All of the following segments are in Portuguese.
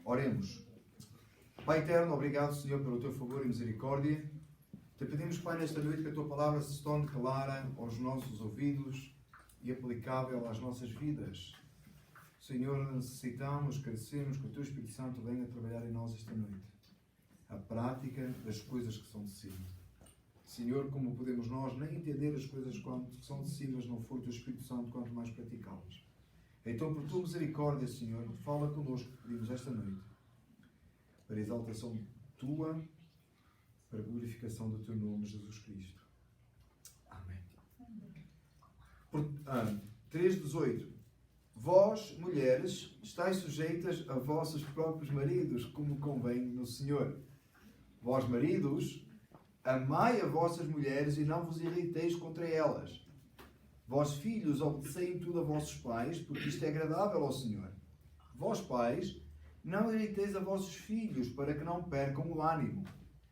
Oremos. Pai eterno, obrigado, Senhor, pelo teu favor e misericórdia. Te pedimos, Pai, nesta noite que a tua palavra se torne clara aos nossos ouvidos e aplicável às nossas vidas. Senhor, necessitamos, carecemos que o teu Espírito Santo venha trabalhar em nós esta noite. A prática das coisas que são de cima. Senhor, como podemos nós nem entender as coisas que são de cima, mas não for o teu Espírito Santo, quanto mais praticá-las. Então, por tua misericórdia, Senhor, fala connosco, pedimos esta noite, para a exaltação tua, para a glorificação do teu nome, Jesus Cristo. Amém. 3:18. Vós, mulheres, estáis sujeitas a vossos próprios maridos, como convém no Senhor. Vós, maridos, amai a vossas mulheres e não vos irriteis contra elas. Vós, filhos, obedecei em tudo a vossos pais, porque isto é agradável ao Senhor. Vós, pais, não irriteis a vossos filhos, para que não percam o ânimo.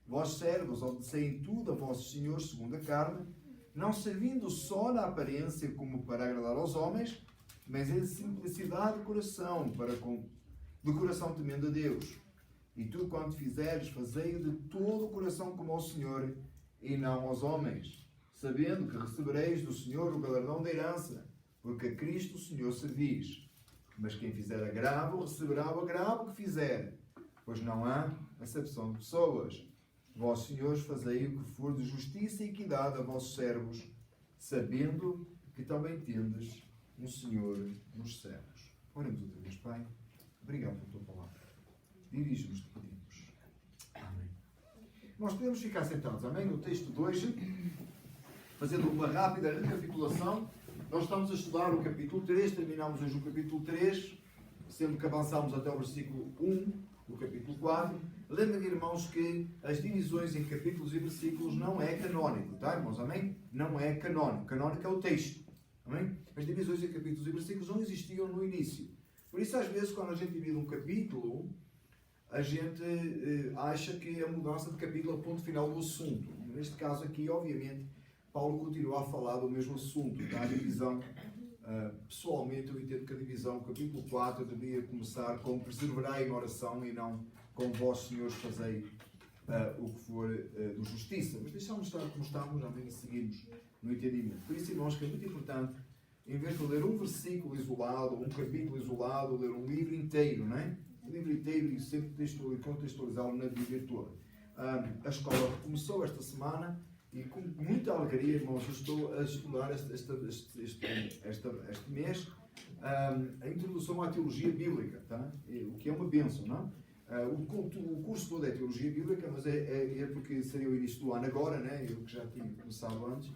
Vós, servos, obedecei em tudo a vossos senhores segundo a carne, não servindo só na aparência como para agradar aos homens, mas em simplicidade de coração, de coração temendo a Deus. E tu, quando fizeres, fazei-o de todo o coração como ao Senhor, e não aos homens, sabendo que recebereis do Senhor o galardão da herança, porque a Cristo o Senhor servis. Mas quem fizer agravo, receberá o agravo que fizer, pois não há acepção de pessoas. Vós, senhores, fazei o que for de justiça e equidade a vossos servos, sabendo que também tendes um Senhor nos céus. Oremos outra vez, Pai. Obrigado pela tua palavra. Dirige-nos, te pedimos. Amém. Nós podemos ficar sentados, amém? No texto 2, fazendo uma rápida recapitulação. Nós estamos a estudar o capítulo 3, terminamos hoje o capítulo 3, sendo que avançámos até o versículo 1 do capítulo 4. Lembrem, irmãos, que as divisões em capítulos e versículos não é canónico, tá, irmãos? Amém? Não é canónico. Canónico é o texto. Amém? As divisões em capítulos e versículos não existiam no início. Por isso, às vezes, quando a gente divide um capítulo, a gente acha que a mudança de capítulo é o ponto final do assunto. Neste caso aqui, obviamente, Paulo continua a falar do mesmo assunto, tá? A divisão, pessoalmente, eu entendo que a divisão, capítulo 4, devia começar com perseverai em oração e não com vós, senhores, fazei o que for de justiça. Mas deixamos estar como estamos, amém, e seguimos no entendimento. Por isso, irmãos, que é muito importante, em vez de ler um versículo isolado, um capítulo isolado, ler um livro inteiro, não é? Um livro inteiro e sempre contextualizá-lo na Bíblia toda. A escola começou esta semana e com muita alegria, irmãos, eu estou a estudar este mês a introdução à teologia bíblica, tá? O que é uma bênção, não? O curso todo é teologia bíblica, mas é porque seria o início do ano agora, né? Eu que já tinha começado antes.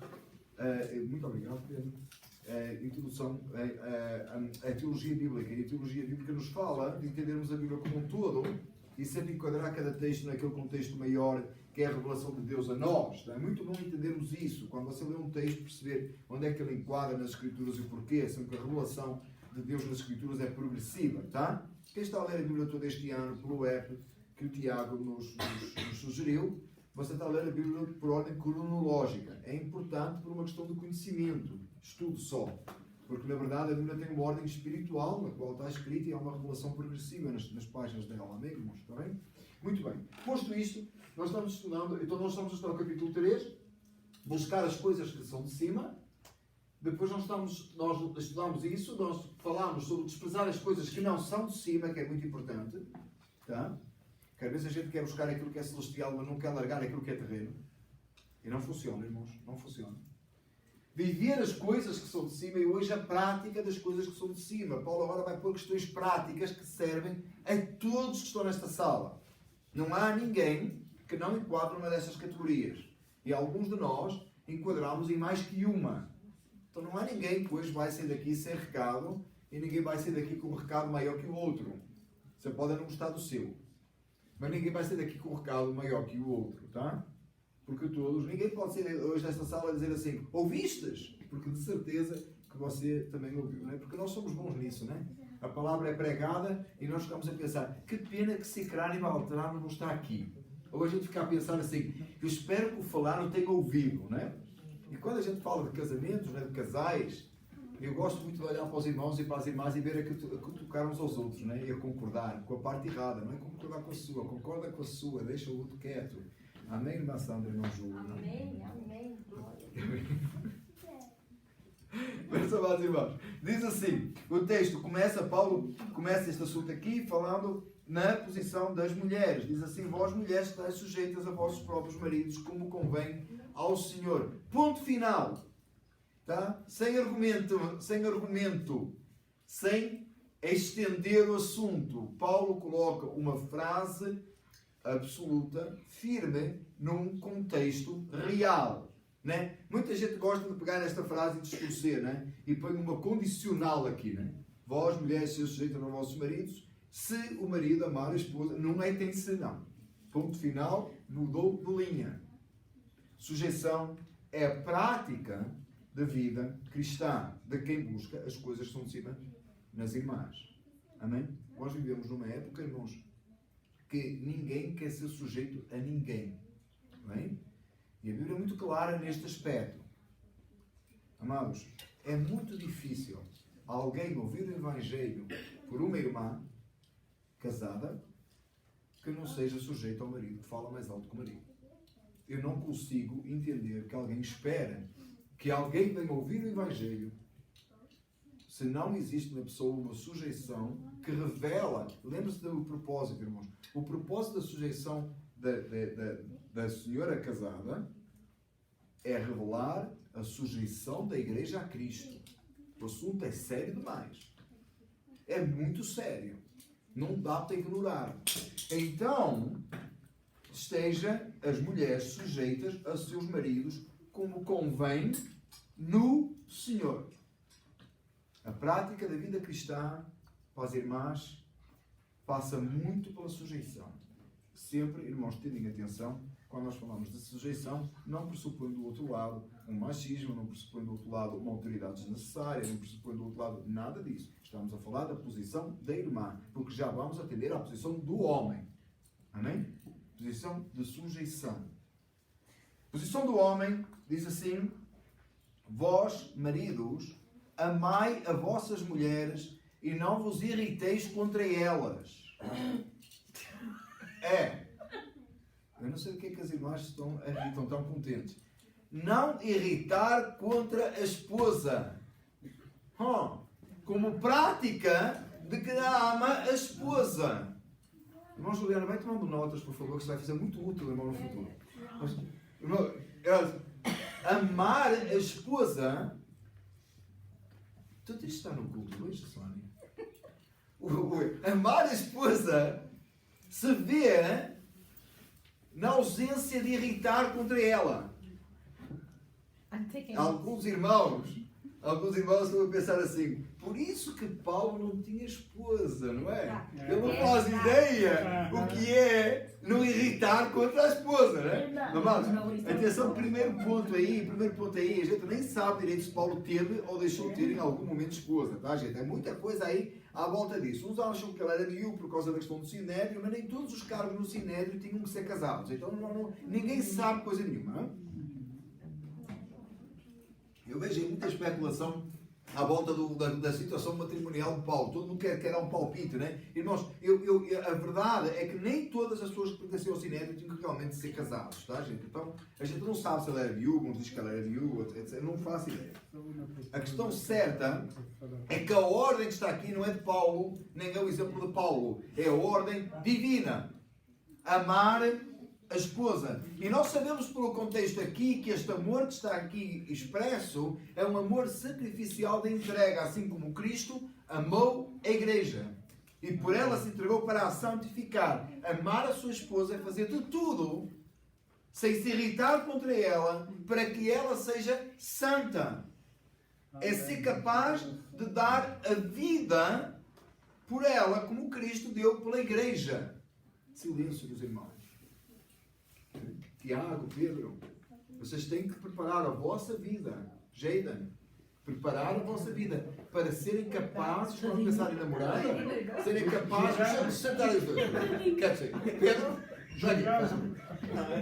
Muito obrigado, Pedro. Introdução à teologia bíblica. E a teologia bíblica nos fala de entendermos a Bíblia como um todo e sempre enquadrar cada texto naquele contexto maior que é a revelação de Deus a nós. É muito bom entendermos isso. Quando você lê um texto, perceber onde é que ele enquadra nas Escrituras e o porquê, sendo que a revelação de Deus nas Escrituras é progressiva, tá? Quem está a ler a Bíblia todo este ano pelo app que o Tiago nos sugeriu, você está a ler a Bíblia por ordem cronológica. É importante por uma questão de conhecimento, estudo só. Porque, na verdade, a Bíblia tem uma ordem espiritual, na qual está escrita e há uma revelação progressiva nas páginas dela. Amém, irmãos? Está bem? Muito bem. Posto isto, nós estamos estudando, então nós estamos a estudar o capítulo 3, buscar as coisas que são de cima. Depois nós estudamos isso, nós falamos sobre desprezar as coisas que não são de cima, que é muito importante. Tá? Que às vezes a gente quer buscar aquilo que é celestial, mas não quer largar aquilo que é terreno. E não funciona, irmãos. Não funciona. Viver as coisas que são de cima e hoje a prática das coisas que são de cima. Paulo agora vai pôr questões práticas que servem a todos que estão nesta sala. Não há ninguém que não enquadre uma dessas categorias. E alguns de nós enquadramos em mais que uma. Então não há ninguém que hoje vai sair daqui sem recado e ninguém vai sair daqui com um recado maior que o outro. Você pode não gostar do seu. Mas ninguém vai sair daqui com um recado maior que o outro, tá? Porque todos, ninguém pode sair hoje desta sala a dizer assim, ouvistes? Porque de certeza que você também ouviu, não é? Porque nós somos bons nisso, não é? A palavra é pregada e nós ficamos a pensar, que pena que Cicrânimo Alterano não está aqui. Ou a gente fica a pensar assim, eu espero que o falar não tenha ouvido, não é? E quando a gente fala de casamentos, né, de casais, Eu gosto muito de olhar para os irmãos e para as irmãs e ver a cutucar uns aos outros, né? E a concordar com a parte errada, não é concordar com a sua, concorda com a sua, deixa o outro quieto. Amém, irmã Sandra, irmão Júlio? Amém, amém, glória. Meus amados irmãos, diz assim, o texto Paulo começa este assunto aqui falando na posição das mulheres. Diz assim, vós mulheres estáis sujeitas a vossos próprios maridos, como convém ao Senhor. Ponto final. Tá? Sem argumento, sem estender o assunto. Paulo coloca uma frase absoluta, firme, num contexto real. Né? Muita gente gosta de pegar esta frase e distorcer, né? E põe uma condicional aqui. Né? Vós, mulheres, sejam sujeitas aos vossos maridos, se o marido amar a esposa. Não é tem se, não. Ponto final, mudou de linha. Sujeição é a prática da vida cristã, de quem busca as coisas que são de cima nas irmãs. Amém? Nós vivemos numa época, irmãos, que ninguém quer ser sujeito a ninguém. Amém? E a Bíblia é muito clara neste aspecto. Amados, é muito difícil alguém ouvir o Evangelho por uma irmã casada que não seja sujeito ao marido, que fala mais alto que o marido. Eu não consigo entender que alguém espera que alguém venha ouvir o Evangelho se não existe na pessoa uma sujeição que revela. Lembre-se do propósito, irmãos. O propósito da sujeição da senhora casada é revelar a sujeição da igreja a Cristo. O assunto é sério demais. É muito sério. Não dá para ignorar. Então, esteja as mulheres sujeitas a seus maridos como convém no Senhor. A prática da vida cristã para as irmãs passa muito pela sujeição. Sempre, irmãos, tenham atenção, quando nós falamos de sujeição, não pressupõe do outro lado um machismo, não pressupõe do outro lado uma autoridade desnecessária, não pressupõe do outro lado nada disso. Estamos a falar da posição da irmã, porque já vamos atender à posição do homem. Amém? Posição de sujeição. Posição do homem, diz assim, vós, maridos, amai a vossas mulheres e não vos irriteis contra elas. Eu não sei o que é que as irmãs estão tão contentes. Não irritar contra a esposa. Como prática de que ama a esposa. Irmão Juliano, vai tomando notas, por favor, que isso vai fazer muito útil, irmão, no futuro. Mas, irmão, amar a esposa. Tudo isto está no culto hoje, Sónia? Amar a esposa se vê na ausência de irritar contra ela. Alguns irmãos estão a pensar assim, por isso que Paulo não tinha esposa, não é? Ele não faz ideia o que é não irritar contra a esposa, né? Mas, atenção, primeiro ponto aí, a gente nem sabe direito se Paulo teve ou deixou de ter em algum momento esposa, tá, gente? É muita coisa aí à volta disso. Uns acham que ele era viúvo por causa da questão do sinédrio, mas nem todos os cargos no sinédrio tinham que ser casados. Então ninguém sabe coisa nenhuma, não é? Eu vejo muita especulação à volta da situação matrimonial de Paulo. Todo mundo quer dar um palpite, né? Irmãos, a verdade é que nem todas as pessoas que pertenciam ao Sinédrio tinham que realmente ser casados, tá, gente? Então, a gente não sabe se ela era viúva, não diz que ela era viúva, etc. Não faço ideia. A questão certa é que a ordem que está aqui não é de Paulo, nem é o exemplo de Paulo. É a ordem divina. Amar a esposa. E nós sabemos pelo contexto aqui que este amor que está aqui expresso é um amor sacrificial de entrega, assim como Cristo amou a igreja. E por ela se entregou para a santificar. Amar a sua esposa é fazer de tudo sem se irritar contra ela para que ela seja santa. É ser capaz de dar a vida por ela como Cristo deu pela igreja. Silêncio dos irmãos. Tiago, Pedro, vocês têm que preparar a vossa vida. Jaden, preparar a vossa vida para serem capazes, quando pensarem em namorar, serem capazes de sentar os dois. Quer dizer, Pedro, Johnny,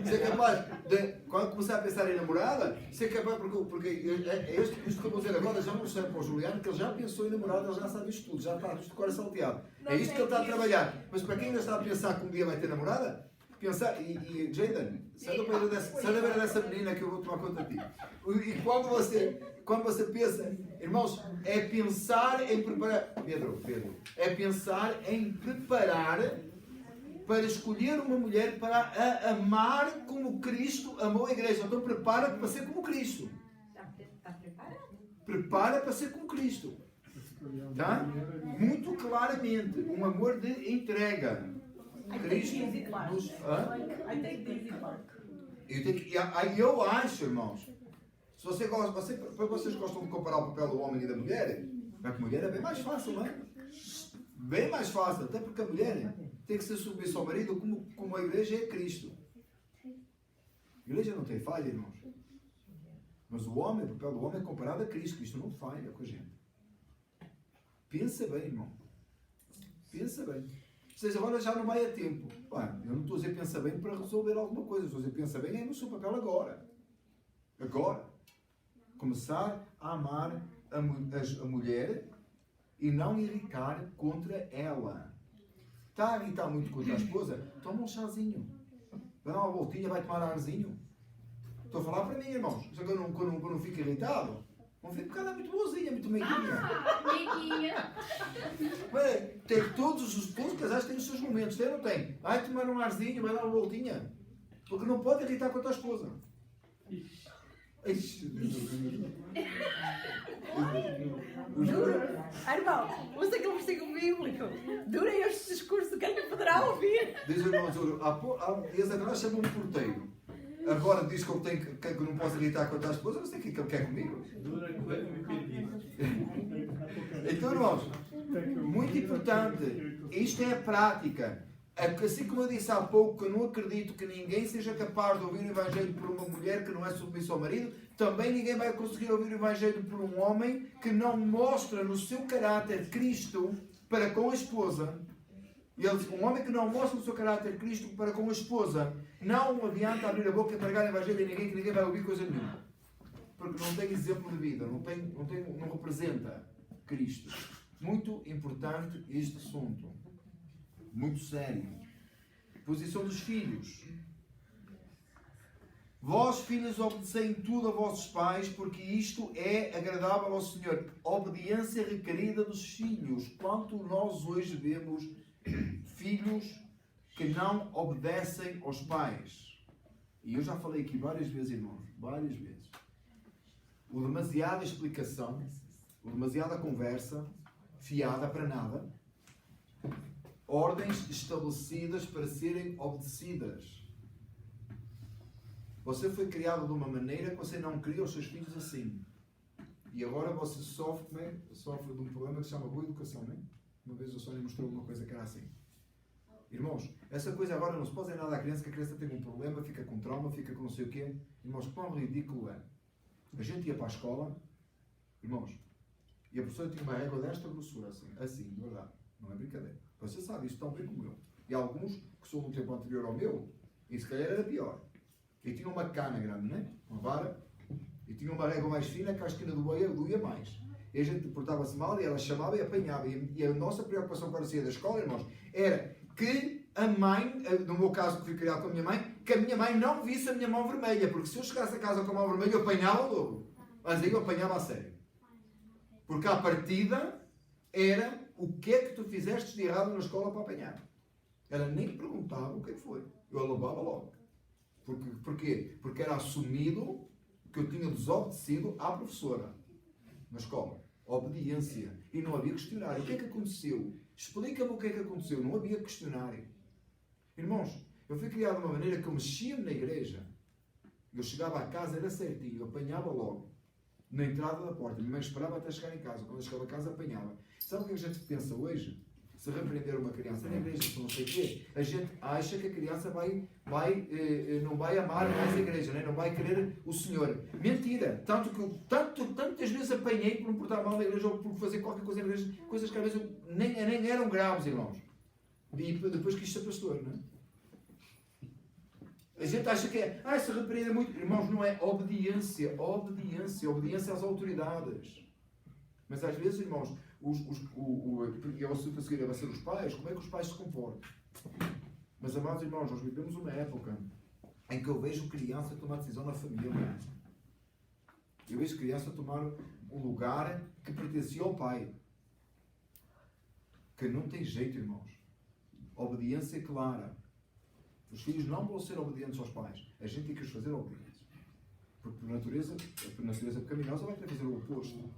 ser capaz de, quando começar a pensar em namorada, ser capaz, porque isto que eu vou dizer agora já mostrei para o Juliano que ele já pensou em namorada, ele já sabe isto tudo, já está isto de coração salteado. É isto que ele está a trabalhar. Mas para quem ainda está a pensar que um dia vai ter namorada, pensar, e Jaden, sai da beira dessa menina que eu vou tomar conta de ti. E quando você pensa, irmãos, é pensar em preparar, Pedro, é pensar em preparar para escolher uma mulher para a amar como Cristo amou a igreja. Então prepara para ser como Cristo. Está preparado? Prepara para ser como Cristo. Tá? Muito claramente, um amor de entrega. Cristo nos... Eu acho, irmãos, se vocês gostam de comparar o papel do homem e da mulher, a mulher é bem mais fácil, não é? Bem mais fácil, até porque a mulher tem que ser submissa ao marido como a igreja é Cristo. A igreja não tem falha, irmãos. Mas o papel do homem é comparado a Cristo. Cristo não falha com a gente. Pensa bem, irmão. Pensa bem. Vocês agora já não vai a tempo. Eu não estou a dizer pensa bem para resolver alguma coisa. Estou a dizer pensa bem é no seu papel agora. Agora. Começar a amar a mulher e não irritar contra ela. Está a irritar muito contra a esposa? Toma um chazinho. Vai dar uma voltinha, vai tomar arzinho. Estou a falar para mim, irmãos. Só que eu não fico irritado. Não fico porque ela é muito boazinha, muito meiguinha. Meiguinha. Todos os casais têm os seus momentos. Tem ou não tem? Vai tomar um arzinho, vai dar uma voltinha. Porque não pode irritar contra a esposa. Duro, irmão, usa aquele versículo bíblico. Dura este discurso, quem me poderá ouvir? Diz o irmão Zoro, há dias atrás chamou-me porteiro. Agora diz que eu não posso irritar contra a esposa, não sei o que ele quer comigo. Então, irmãos, muito importante, isto é a prática. Assim como eu disse há pouco, que eu não acredito que ninguém seja capaz de ouvir o Evangelho por uma mulher que não é submissa ao marido, também ninguém vai conseguir ouvir o Evangelho por um homem que não mostra no seu caráter Cristo para com a esposa. Um homem que não mostra o seu caráter Cristo para com a esposa, não adianta abrir a boca e pregar o Evangelho a ninguém, que ninguém vai ouvir coisa nenhuma. Porque não tem exemplo de vida, não representa Cristo. Muito importante este assunto. Muito sério. Posição dos filhos. Vós, filhos, obedecei em tudo a vossos pais, porque isto é agradável ao Senhor. Obediência requerida dos filhos. Quanto nós hoje vemos filhos que não obedecem aos pais. E eu já falei aqui várias vezes, irmãos, várias vezes. O demasiada explicação, o demasiada conversa, fiada para nada. Ordens estabelecidas para serem obedecidas. Você foi criado de uma maneira que você não cria os seus filhos assim. E agora você sofre de um problema que se chama boa educação, não é? Uma vez o Sónia mostrou uma coisa que era assim. Irmãos, essa coisa agora não se pode dizer nada à criança, que a criança tem um problema, fica com trauma, fica com não sei o quê. Irmãos, quão ridículo é. A gente ia para a escola, irmãos, e a professora tinha uma régua desta grossura, assim, de verdade. Não é brincadeira. Você sabe isso tão bem como eu. E alguns que são no tempo anterior ao meu, e se calhar era pior. E tinha uma cana grande, não é? Uma vara, e tinha uma régua mais fina que a esquina do boia doía mais. E a gente portava-se mal e ela chamava e apanhava. E a nossa preocupação quando saía da escola, irmãos, era que a mãe, no meu caso que fui criado com a minha mãe, que a minha mãe não visse a minha mão vermelha. Porque se eu chegasse a casa com a mão vermelha, eu apanhava logo. Mas aí eu apanhava a sério. Porque à partida era o que é que tu fizeste de errado na escola para apanhar. Ela nem perguntava o que é que foi. Eu a levava logo. Porquê? Porque era assumido que eu tinha desobedecido à professora na escola. Obediência. E não havia questionário. O que é que aconteceu? Explica-me o que é que aconteceu. Não havia questionário. Irmãos, eu fui criado de uma maneira que eu mexia-me na igreja. Eu chegava à casa, era certinho. Eu apanhava logo. Na entrada da porta. Minha mãe esperava até chegar em casa. Quando eu chegava a casa, apanhava. Sabe o que a gente pensa hoje? Se repreender uma criança na igreja, se não sei o quê, a gente acha que a criança não vai amar mais a igreja, né? Não vai querer o Senhor. Mentira! Tanto que eu tantas vezes apanhei por me portar mal na igreja ou por fazer qualquer coisa na igreja, coisas que às vezes nem eram graves, irmãos. E depois quis ser pastor, não é? A gente acha que é, se repreende muito. Irmãos, não é obediência. Obediência às autoridades. Mas às vezes, irmãos, eu assunto a seguir vai ser os pais. Como é que os pais se comportam? Mas, amados irmãos, nós vivemos uma época em que eu vejo criança tomar decisão na família. Eu vejo criança tomar um lugar que pertencia ao pai. Que não tem jeito, irmãos. Obediência clara. Os filhos não vão ser obedientes aos pais. A gente tem que os fazer obedientes. Porque por natureza pecaminosa vai querer fazer o oposto.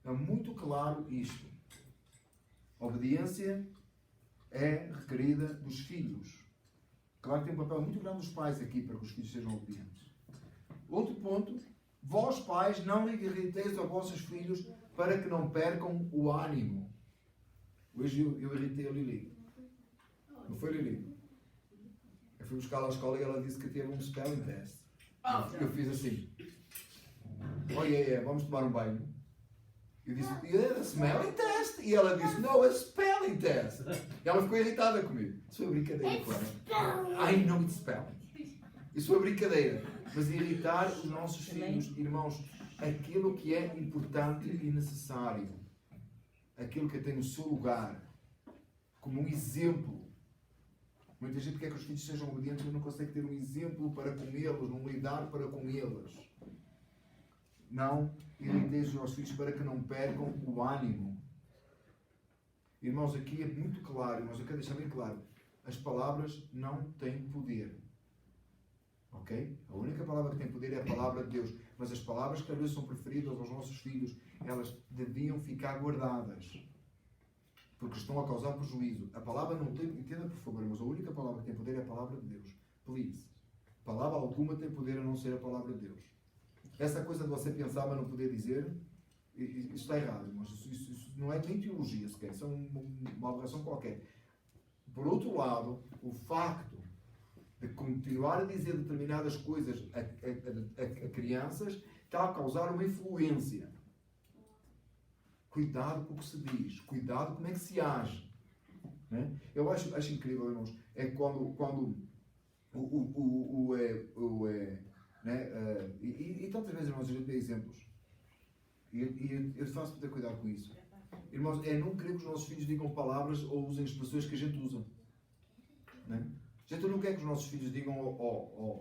É muito claro isto. A obediência é requerida dos filhos. Claro que tem um papel muito grande dos pais aqui para que os filhos sejam obedientes. Outro ponto. Vós pais não irriteis aos vossos filhos para que não percam o ânimo. Hoje eu irritei a Lili. Não foi, Lili? Eu fui buscar ela à escola e ela disse que teve um spelling test. Eu fiz assim. Vamos tomar um banho. Eu disse, smelling test. E ela disse, no, it's spelling test. E ela ficou irritada comigo. Isso foi brincadeira com ela. I know it's spelling. Isso foi brincadeira. Mas irritar os nossos filhos, irmãos, aquilo que é importante e necessário. Aquilo que tem o seu lugar. Como um exemplo. Muita gente quer que os filhos sejam obedientes, mas não consegue ter um exemplo para com eles, um lidar para com eles. Não irriteis os vossos filhos para que não percam o ânimo. Irmãos, aqui é muito claro, irmãos, eu quero deixar bem claro. As palavras não têm poder. Ok? A única palavra que tem poder é a palavra de Deus. Mas as palavras que às vezes são preferidas aos nossos filhos, elas deviam ficar guardadas. Porque estão a causar prejuízo. A palavra não tem, entenda por favor, mas a única palavra que tem poder é a palavra de Deus. Please. Palavra alguma tem poder a não ser a palavra de Deus. Essa coisa de você pensar, mas não poder dizer, isso está errado, irmãos. Isso não é nem teologia sequer, isso é uma aberração qualquer. Por outro lado, o facto de continuar a dizer determinadas coisas a crianças está a causar uma influência. Cuidado com o que se diz. Cuidado como é que se age. Né? Eu acho incrível, irmãos, é quando e tantas vezes, irmãos, a gente vê exemplos. E eu faço muita cuidado com isso. Irmãos, é não querer que os nossos filhos digam palavras ou usem expressões que a gente usa. Né? A gente não quer que os nossos filhos digam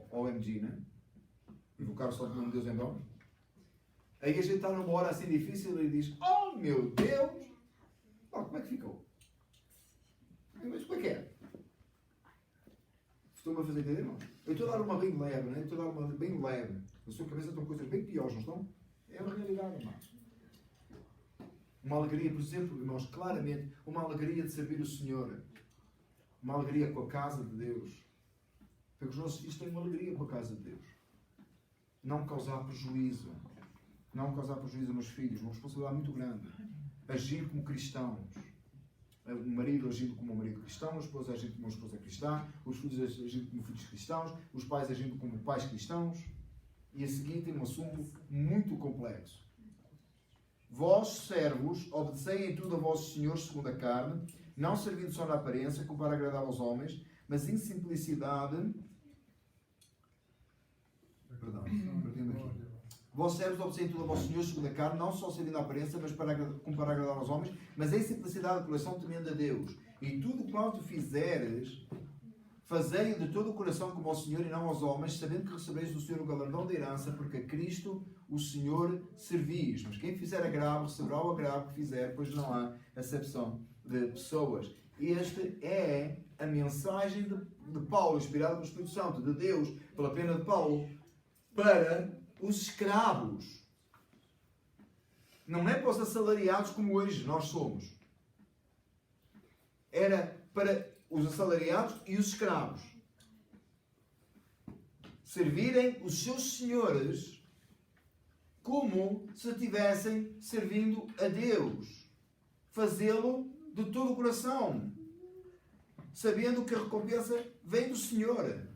OMG, né? Invocar só o nome de Deus em vão. Aí a gente está numa hora assim difícil e diz, oh meu Deus! Como é que ficou? Mas como é que é? Estou-me a fazer entender, irmão? Eu estou a dar uma bem leve, né? Estou a dar uma bem leve. Na sua cabeça estão coisas bem piores, não estão? É a realidade, irmão. Uma alegria, por exemplo, irmãos, claramente, uma alegria de servir o Senhor. Uma alegria com a casa de Deus. Porque os nossos filhos têm uma alegria com a casa de Deus. Não causar prejuízo. Não causar prejuízo aos meus filhos. Uma responsabilidade muito grande. Agir como cristãos. O marido agindo como um marido cristão, a esposa agindo como uma esposa cristã, os filhos agindo como filhos cristãos, os pais agindo como pais cristãos. E a seguir tem um assunto muito complexo. Vós, servos, obedecei em tudo a vossos senhores segundo a carne, não servindo só na aparência, como para agradar aos homens, mas em simplicidade. Perdão, partindo aqui. Vós, servos, obedecei em tudo a vossos senhores segundo a carne, não só servindo na aparência, mas como para agradar aos homens, mas em simplicidade de coração, temendo a Deus. E tudo quanto fizeres, fazei de todo o coração como ao Senhor e não aos homens, sabendo que recebereis do Senhor o galardão da herança, porque a Cristo o Senhor servis. Mas quem fizer agravo, receberá o agravo que fizer, pois não há acepção de pessoas. Esta é a mensagem de Paulo, inspirada pelo Espírito Santo, de Deus, pela pena de Paulo, para os escravos. Não é para os assalariados como hoje nós somos. Era para os assalariados e os escravos servirem os seus senhores como se estivessem servindo a Deus. Fazê-lo de todo o coração, sabendo que a recompensa vem do Senhor.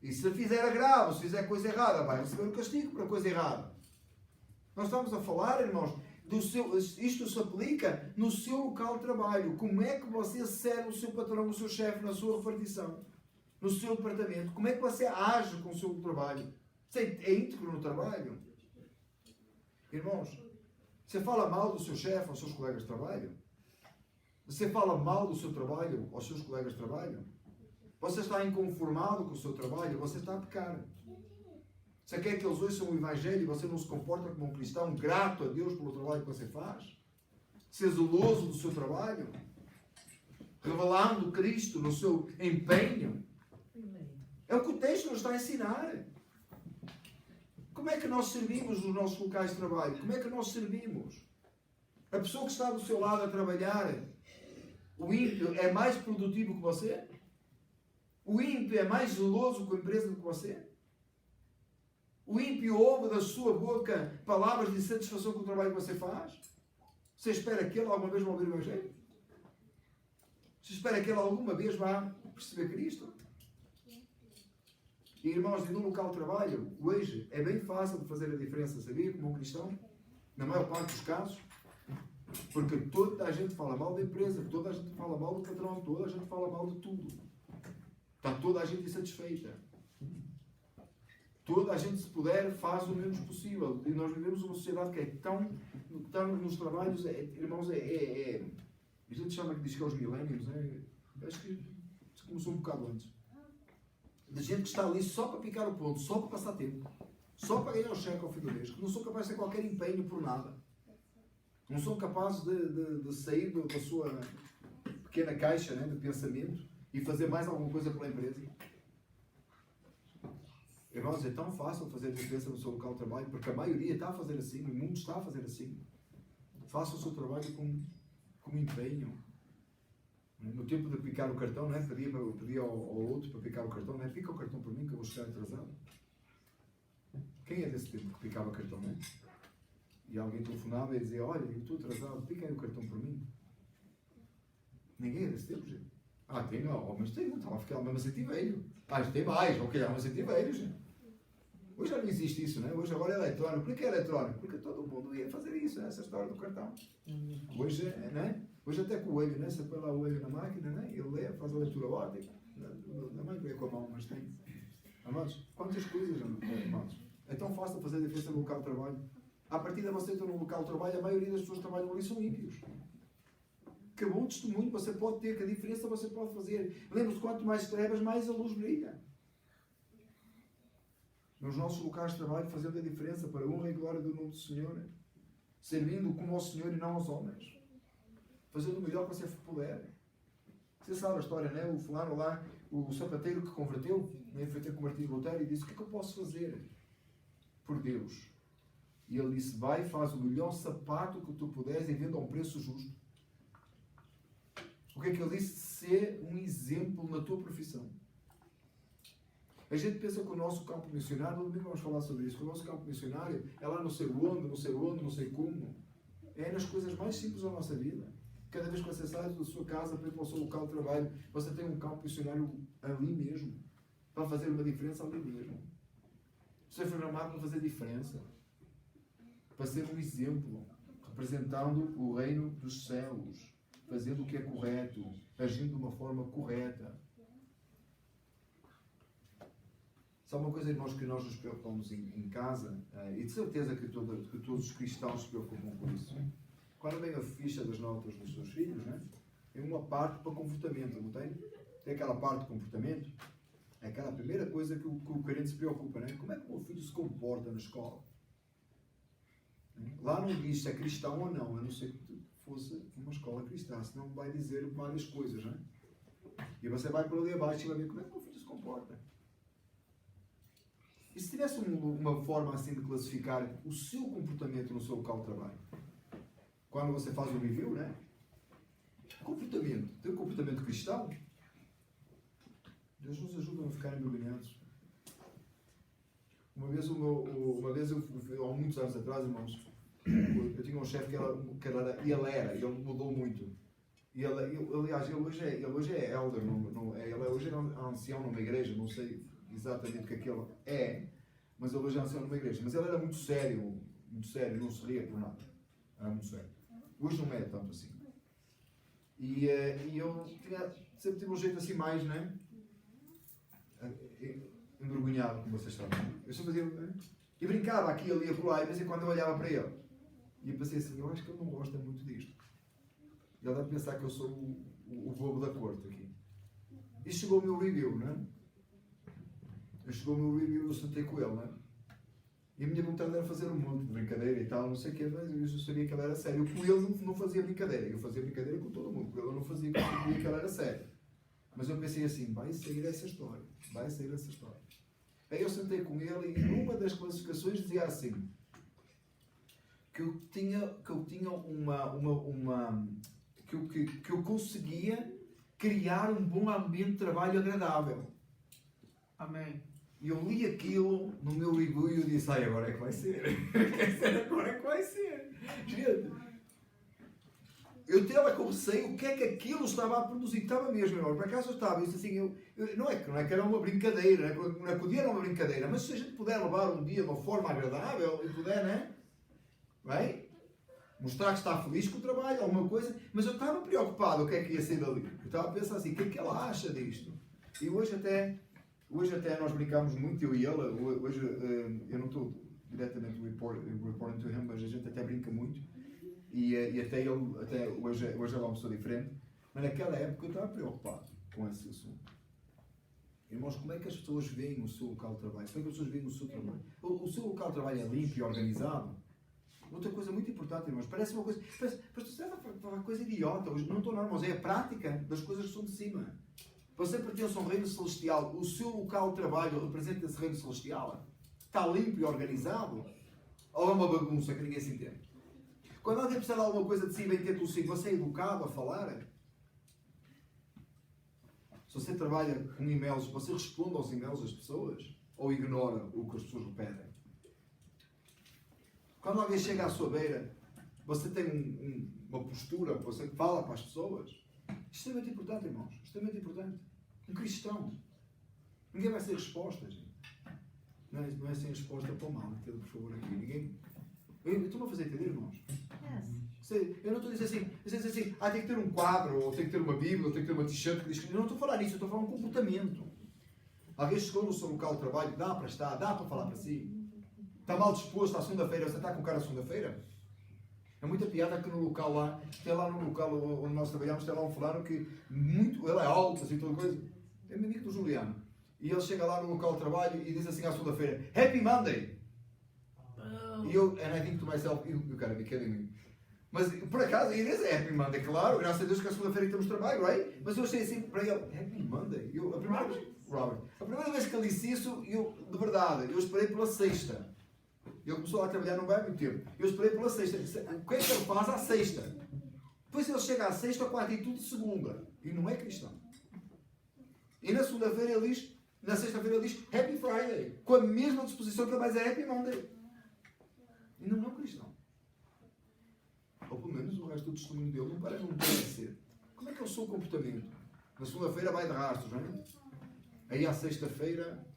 E se fizer agravo, se fizer coisa errada, vai receber o castigo por a coisa errada. Nós estamos a falar, irmãos, isto se aplica no seu local de trabalho. Como é que você serve o seu patrão, o seu chefe na sua repartição? no seu departamento? Como é que você age com o seu trabalho? Você é íntegro no trabalho? Irmãos, você fala mal do seu chefe aos seus colegas de trabalho? Você fala mal do seu trabalho aos seus colegas de trabalho? Você está inconformado com o seu trabalho? Você está a pecar. Você quer que eles ouçam o Evangelho e você não se comporta como um cristão grato a Deus pelo trabalho que você faz? Ser zeloso do seu trabalho? Revelando Cristo no seu empenho? É o que o texto nos está a ensinar. Como é que nós servimos nos nossos locais de trabalho? Como é que nós servimos? A pessoa que está do seu lado a trabalhar, o ímpio é mais produtivo que você? O ímpio é mais zeloso com a empresa do que você? O ímpio ouve da sua boca palavras de insatisfação com o trabalho que você faz? Você espera que ele alguma vez vá ouvir o Evangelho? Você espera que ele alguma vez vá perceber Cristo? E irmãos, e no local de trabalho, hoje, é bem fácil de fazer a diferença, sabia? Como um cristão, na maior parte dos casos, porque toda a gente fala mal da empresa, toda a gente fala mal do patrão, toda a gente fala mal de tudo. Está toda a gente insatisfeita. Toda a gente, se puder, faz o menos possível. E nós vivemos uma sociedade que é tão nos trabalhos, irmãos, a gente chama que diz que é os milénios, acho que começou um bocado antes. De gente que está ali só para picar o ponto, só para passar tempo, só para ganhar o cheque ao fim do mês, que não são capazes de ter qualquer empenho por nada. Não são capazes de sair da sua pequena caixa, de pensamento e fazer mais alguma coisa pela empresa. Irmãos, é tão fácil fazer a diferença no seu local de trabalho, porque a maioria está a fazer assim, o mundo está a fazer assim. Faça o seu trabalho com empenho. No tempo de picar o cartão, pedia ao outro para picar o cartão, pica o cartão por mim que eu vou chegar atrasado. Quem é desse tempo que picava cartão, E alguém telefonava e dizia, olha, eu estou atrasado, pica aí o cartão por mim. Ninguém é desse tempo, gente. Tem, mas tem, estava a ficar, mas senti velho. Tem mais, ok, mas senti velho, gente. Hoje já não existe isso, Hoje agora é eletrónico. Por que é eletrónico? Porque todo mundo ia fazer isso, essa história do cartão. Hoje, Hoje até com o olho, Você põe lá o olho na máquina, Ele lê, faz a leitura ótica. Não é que é com a mão, mas tem. Amados, quantas coisas, amados. É tão fácil fazer a diferença no local de trabalho. À partida você entra no local de trabalho, a maioria das pessoas que trabalham ali são ímpios. Que bom testemunho você pode ter, que a diferença você pode fazer. Lembra-se, quanto mais trevas, mais a luz brilha. Nos nossos locais de trabalho, fazendo a diferença para a honra e glória do nome do Senhor. Servindo como ao Senhor e não aos homens. Fazendo o melhor que você puder. Você sabe a história, O fulano lá, o sapateiro que converteu, foi ter convertido Lutero e disse, o que é que eu posso fazer por Deus? E ele disse, vai, faz o melhor sapato que tu puderes e venda a um preço justo. O que é que ele disse? Ser um exemplo na tua profissão. A gente pensa que o nosso campo missionário, no domingo vamos falar sobre isso, que o nosso campo missionário é lá não sei onde, não sei como. É nas coisas mais simples da nossa vida. Cada vez que você sai da sua casa para ir para o seu local de trabalho, você tem um campo missionário ali mesmo. Para fazer uma diferença ali mesmo. Você foi chamado para fazer diferença. Para ser um exemplo. Representando o reino dos céus. Fazendo o que é correto. Agindo de uma forma correta. Sabe uma coisa, irmãos, que nós nos preocupamos em casa, e de certeza que todos os cristãos se preocupam com isso. Quando vem a ficha das notas dos seus filhos, tem uma parte para comportamento, não tem? Tem aquela parte de comportamento, é aquela primeira coisa que o crente se preocupa, Como é que o meu filho se comporta na escola? Lá não diz se é cristão ou não, a não ser que fosse uma escola cristã, senão vai dizer várias coisas, E você vai por ali abaixo e vai ver como é que o meu filho se comporta. E se tivesse uma forma assim de classificar o seu comportamento no seu local de trabalho? Quando você faz o review, Comportamento. Tem um comportamento cristão? Deus nos ajuda a não ficar envergonhados. Uma vez há muitos anos atrás, irmãos, eu tinha um chefe ele mudou muito. Aliás, ele hoje é elder, ele hoje é ancião numa igreja, não sei exatamente o que ele é, mas ele hoje é ancião numa igreja. Mas ele era muito sério, não se ria por nada. Era muito sério. Hoje não é tanto assim. E eu sempre tive um jeito assim mais, envergonhado, como vocês sabem. Eu só fazia. E brincava aqui, ali, acolá, e de vez em quando eu olhava para ele. E eu pensei assim: eu acho que ele não gosta muito disto. Ele deve pensar que eu sou o bobo da corte aqui. E chegou o meu review, não é? Chegou o meu review, eu sentei com ele, não é? E a minha vontade era fazer um monte de brincadeira e tal, não sei o quê, mas eu sabia que ele era sério. Com ele não fazia brincadeira, eu fazia brincadeira com todo mundo, com ele eu não fazia, porque eu sabia que ele era sério. Mas eu pensei assim: vai sair essa história, vai sair essa história. Aí eu sentei com ele e numa das classificações dizia assim, que eu conseguia criar um bom ambiente de trabalho agradável. Amém. E eu li aquilo no meu review e eu disse: ai, agora é que vai ser. Agora é que vai ser. Gente, eu estava com receio o que é que aquilo estava a produzir. Estava mesmo, irmão. Por acaso eu estava, eu disse assim, não é que era uma brincadeira, não é que o dia era uma brincadeira, mas se a gente puder levar um dia de uma forma agradável e puder, né? Bem, mostrar que está feliz com o trabalho, alguma coisa, mas eu estava preocupado o que é que ia sair dali. Eu estava a pensar assim: o que é que ela acha disto? E hoje até nós brincámos muito, eu e ela. Hoje eu não estou diretamente reporting to him, mas a gente até brinca muito. E até hoje é uma pessoa diferente. Mas naquela época eu estava preocupado com esse assunto. Irmãos, como é que as pessoas veem o seu local de trabalho? Como é que as pessoas veem o seu trabalho? O seu local de trabalho é limpo e organizado? Outra coisa muito importante, irmãos, parece uma coisa uma coisa idiota. Hoje não estou normal, mas é a prática das coisas que são de cima. Você pertence a um reino celestial, o seu local de trabalho representa esse reino celestial? Está limpo e organizado? Ou é uma bagunça que ninguém se entende? Quando alguém precisa de alguma coisa de si, vem ter consigo, você é educado a falar? Se você trabalha com e-mails, você responde aos e-mails das pessoas? Ou ignora o que as pessoas repetem? Quando alguém chega à sua beira, você tem uma postura, você fala para as pessoas? Extremamente importante, irmãos. Extremamente importante. Um cristão. Ninguém vai ser resposta, gente. Não é sem resposta para o mal. Entenda, por favor, aqui. Ninguém... Eu estou-me a fazer entender, irmãos? Eu não estou a dizer assim, tem que ter um quadro, ou tem que ter uma Bíblia, ou tem que ter uma t-shirt que diz que... Eu não estou a falar nisso, eu estou a falar um comportamento. Alguém chegou no seu local de trabalho, dá para estar, dá para falar para si. Está mal disposto à segunda-feira, você está com cara à segunda-feira? É muita piada que no local lá, tem lá no local onde nós trabalhamos, tem lá um fulano que ele é alto, assim, toda coisa. É meu amigo do Juliano. E ele chega lá no local de trabalho e diz assim à segunda-feira: Happy Monday! E eu, and I think to myself, you gotta be kidding me. Mas, por acaso, it is Happy Monday, claro, graças a Deus que a segunda-feira temos trabalho, right? Mas eu achei assim para ele: Happy Monday? A primeira vez que ele disse isso, de verdade, eu esperei pela sexta. Ele começou lá a trabalhar, não vai há muito tempo. Eu esperei pela sexta. O que é que ele faz à sexta? Depois ele chega à sexta com a atitude de segunda. E não é cristão. E na segunda-feira ele diz, na sexta-feira ele diz Happy Friday. Com a mesma disposição que ele vai dizer Happy Monday. E não é um cristão. Ou pelo menos o resto do testemunho dele não parece ser. Como é que é o seu comportamento? Na segunda-feira vai de rastros, não é? Aí à sexta-feira...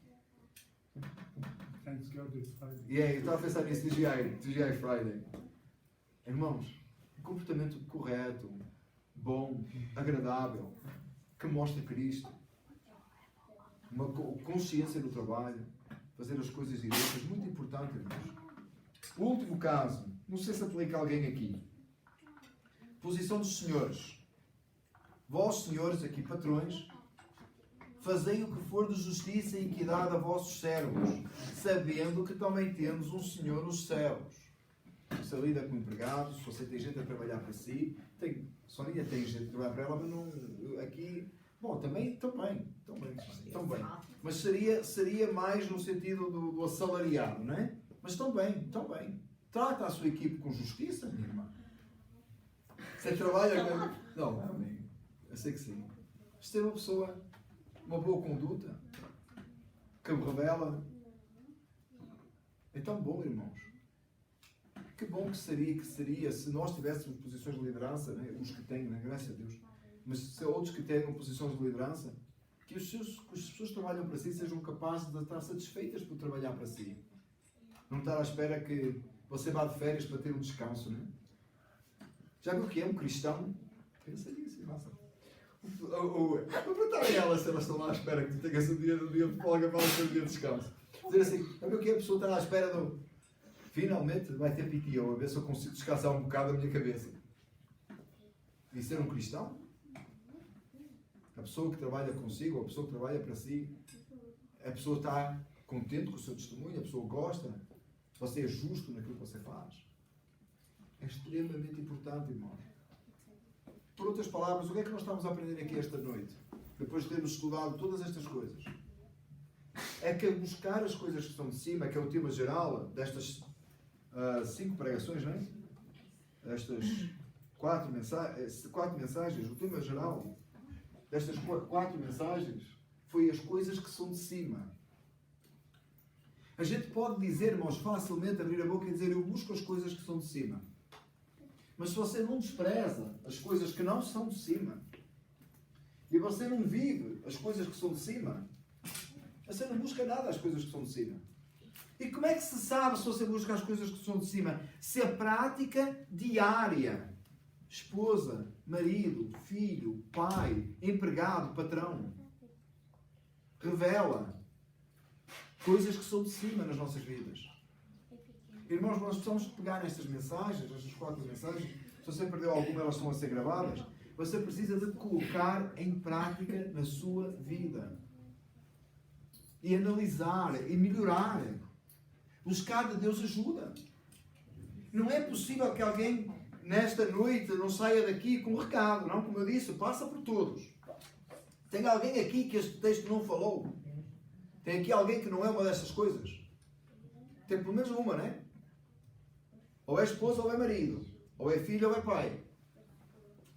E aí, eu estava a pensar nisso, TGI Friday. Irmãos, comportamento correto, bom, agradável, que mostra Cristo, uma consciência do trabalho, fazer as coisas direitas, muito importante, irmãos. O último caso, não sei se aplica a alguém aqui. Posição dos senhores. Vós, senhores, aqui patrões, fazei o que for de justiça e equidade a vossos servos, sabendo que também temos um Senhor nos céus. Você lida com empregados, se você tem gente a trabalhar para si, Sonia tem gente a trabalhar para ela, mas não, aqui, bom, também. Mas seria mais no sentido do assalariado, não é? Mas também. Trata a sua equipe com justiça, minha irmã. Você trabalha com... Não, amigo, eu sei que sim. Você é uma pessoa... uma boa conduta, que me revela. É tão bom, irmãos. Que bom que seria se nós tivéssemos posições de liderança, né? Os que têm, né? Graças a Deus. Mas se outros que tenham posições de liderança, que as pessoas que trabalham para si sejam capazes de estar satisfeitas por trabalhar para si. Não estar à espera que você vá de férias para ter um descanso, né? Já viu o que é um cristão? Pensa nisso, irmão. Vou perguntar a elas se elas estão lá à espera que tu tenhas um dia de folga para o teu dia de descanso. Dizer assim, sabe o que a pessoa está à espera do... Finalmente vai ter PTO, a ver se eu consigo descansar um bocado a minha cabeça. E ser um cristão? A pessoa que trabalha consigo, ou a pessoa que trabalha para si, a pessoa está contente com o seu testemunho, a pessoa gosta, você é justo naquilo que você faz. É extremamente importante, irmãos. Por outras palavras, o que é que nós estamos a aprender aqui esta noite? Depois de termos estudado todas estas coisas. É que buscar as coisas que estão de cima, que é o tema geral destas 5 pregações, não é? Estas 4 mensagens, o tema geral destas 4 mensagens foi as coisas que são de cima. A gente pode dizer, irmãos, facilmente abrir a boca e dizer eu busco as coisas que são de cima. Mas se você não despreza as coisas que não são de cima, e você não vive as coisas que são de cima, você não busca nada as coisas que são de cima. E como é que se sabe se você busca as coisas que são de cima? Se a prática diária, esposa, marido, filho, pai, empregado, patrão, revela coisas que são de cima nas nossas vidas. Irmãos, nós precisamos pegar nestas mensagens, estas 4 mensagens. Se você perdeu alguma, elas estão a ser gravadas. Você precisa de colocar em prática na sua vida. E analisar, e melhorar. Buscar de Deus ajuda. Não é possível que alguém, nesta noite, não saia daqui com um recado. Não, como eu disse, passa por todos. Tem alguém aqui que este texto não falou? Tem aqui alguém que não é uma dessas coisas? Tem pelo menos uma, não é? Ou é esposa ou é marido. Ou é filho ou é pai.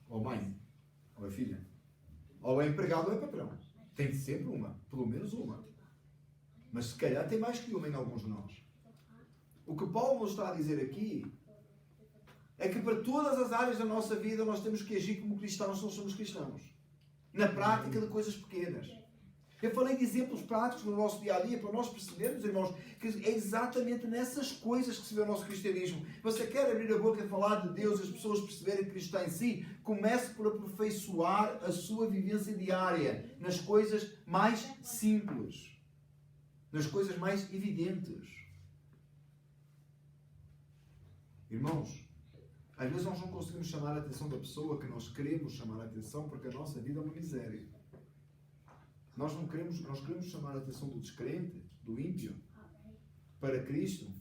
Ou mãe. Ou é filha. Ou é empregado ou é patrão. Tem sempre uma. Pelo menos uma. Mas se calhar tem mais que uma em alguns de nós. O que Paulo nos está a dizer aqui é que para todas as áreas da nossa vida nós temos que agir como cristãos se não somos cristãos. Na prática de coisas pequenas. Eu falei de exemplos práticos no nosso dia-a-dia para nós percebermos, irmãos, que é exatamente nessas coisas que se vê o nosso cristianismo. Você quer abrir a boca e falar de Deus e as pessoas perceberem que Cristo está em si? Comece por aperfeiçoar a sua vivência diária nas coisas mais simples. Nas coisas mais evidentes. Irmãos, às vezes nós não conseguimos chamar a atenção da pessoa que nós queremos chamar a atenção porque a nossa vida é uma miséria. Nós queremos chamar a atenção do descrente, do ímpio, para Cristo,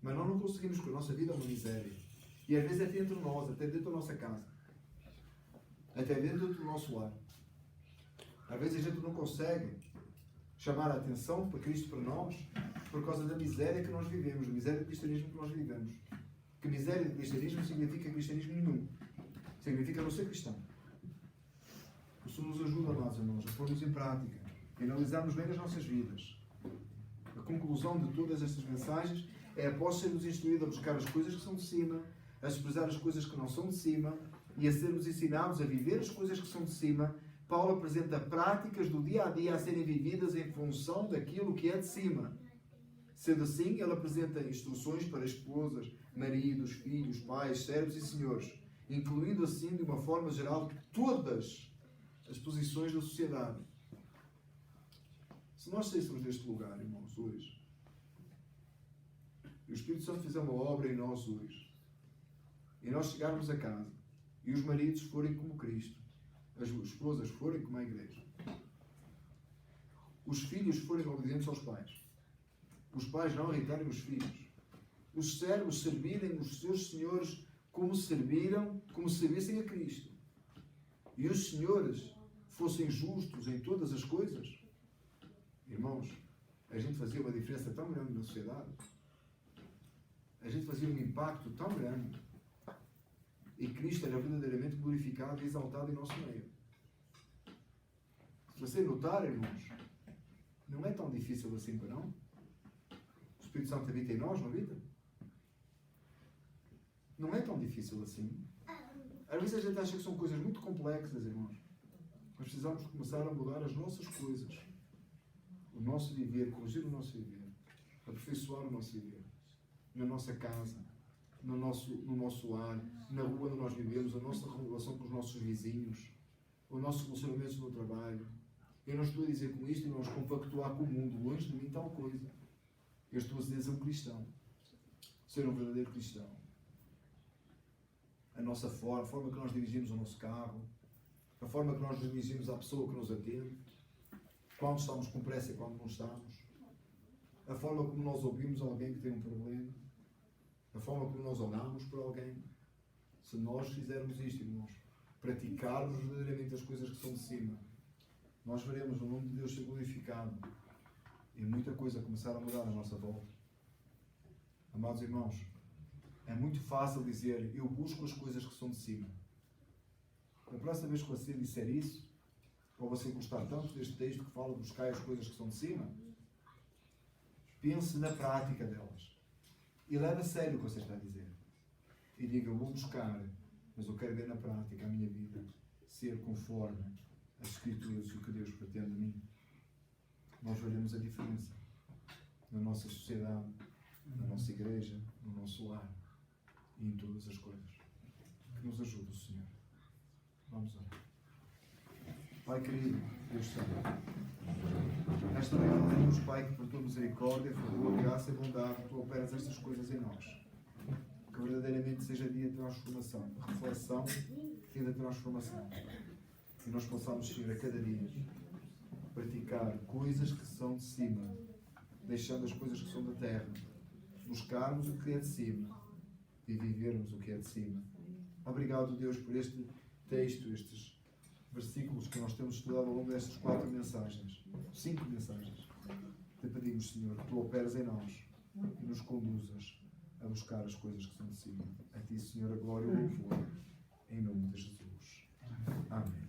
mas nós não conseguimos porque a nossa vida é uma miséria. E às vezes até entre nós, até dentro da nossa casa, até dentro do nosso lar. Às vezes a gente não consegue chamar a atenção para Cristo para nós por causa da miséria que nós vivemos, da miséria do cristianismo que nós vivemos. Que miséria do cristianismo significa cristianismo nenhum. Significa não ser cristão. Isso nos ajuda, nós, irmãos, a pôr-nos em prática, a analisarmos bem as nossas vidas. A conclusão de todas estas mensagens é, após sermos instruídos a buscar as coisas que são de cima, a desprezar as coisas que não são de cima e a sermos ensinados a viver as coisas que são de cima, Paulo apresenta práticas do dia a dia a serem vividas em função daquilo que é de cima. Sendo assim, ele apresenta instruções para esposas, maridos, filhos, pais, servos e senhores, incluindo assim, de uma forma geral, todas as posições da sociedade. Se nós saíssemos deste lugar, irmãos, hoje, e o Espírito Santo fizer uma obra em nós hoje, e nós chegarmos a casa, e os maridos forem como Cristo, as esposas forem como a igreja, os filhos forem obedientes aos pais, os pais não irritarem os filhos, os servos servirem os seus senhores como servissem a Cristo, e os senhores fossem justos em todas as coisas, irmãos, a gente fazia uma diferença tão grande na sociedade, a gente fazia um impacto tão grande, e Cristo era verdadeiramente glorificado e exaltado em nosso meio. Se você notar, irmãos, não é tão difícil assim, para não? O Espírito Santo habita em nós, não habita? Não é tão difícil assim. Às vezes a gente acha que são coisas muito complexas, irmãos. Nós precisamos começar a mudar as nossas coisas. O nosso viver, corrigir o nosso viver. Aperfeiçoar o nosso viver. Na nossa casa, no nosso lar, na rua onde nós vivemos, a nossa relação com os nossos vizinhos. os nossos relacionamentos no trabalho. Eu não estou a dizer com isto, irmãos, compactuar com o mundo. Longe de mim tal coisa. Eu estou a dizer ser um cristão. Ser um verdadeiro cristão. A nossa forma, a forma que nós dirigimos o nosso carro, a forma que nós nos dirigimos à pessoa que nos atende, quando estamos com pressa e quando não estamos, a forma como nós ouvimos alguém que tem um problema, a forma como nós oramos por alguém. Se nós fizermos isto, irmãos, praticarmos verdadeiramente as coisas que são de cima, nós veremos o nome de Deus ser glorificado e muita coisa começar a mudar à nossa volta. Amados irmãos, é muito fácil dizer, eu busco as coisas que são de cima. Da próxima vez que você disser isso, ou você gostar tanto deste texto que fala de buscar as coisas que são de cima, pense na prática delas. E leve a sério o que você está a dizer. E diga, eu vou buscar, mas eu quero ver na prática a minha vida ser conforme as Escrituras e o que Deus pretende de mim. Nós veremos a diferença na nossa sociedade, na nossa igreja, no nosso lar e em todas as coisas. Que nos ajude o Senhor. Vamos orar. Pai querido, Deus Santo, nesta manhã pedimos, Pai, que por tua misericórdia, por tua graça e bondade, tu operas estas coisas em nós. Que verdadeiramente seja dia de transformação, de reflexão e de transformação. E nós possamos, Senhor, a cada dia praticar coisas que são de cima, deixando as coisas que são da terra, buscarmos o que é de cima e vivermos o que é de cima. Obrigado, Deus, por este texto, estes versículos que nós temos estudado ao longo destas 4 mensagens, 5 mensagens. Te pedimos, Senhor, que tu operes em nós e nos conduzas a buscar as coisas que são de cima. A ti, Senhor, a glória e o louvor, em nome de Jesus. Amém.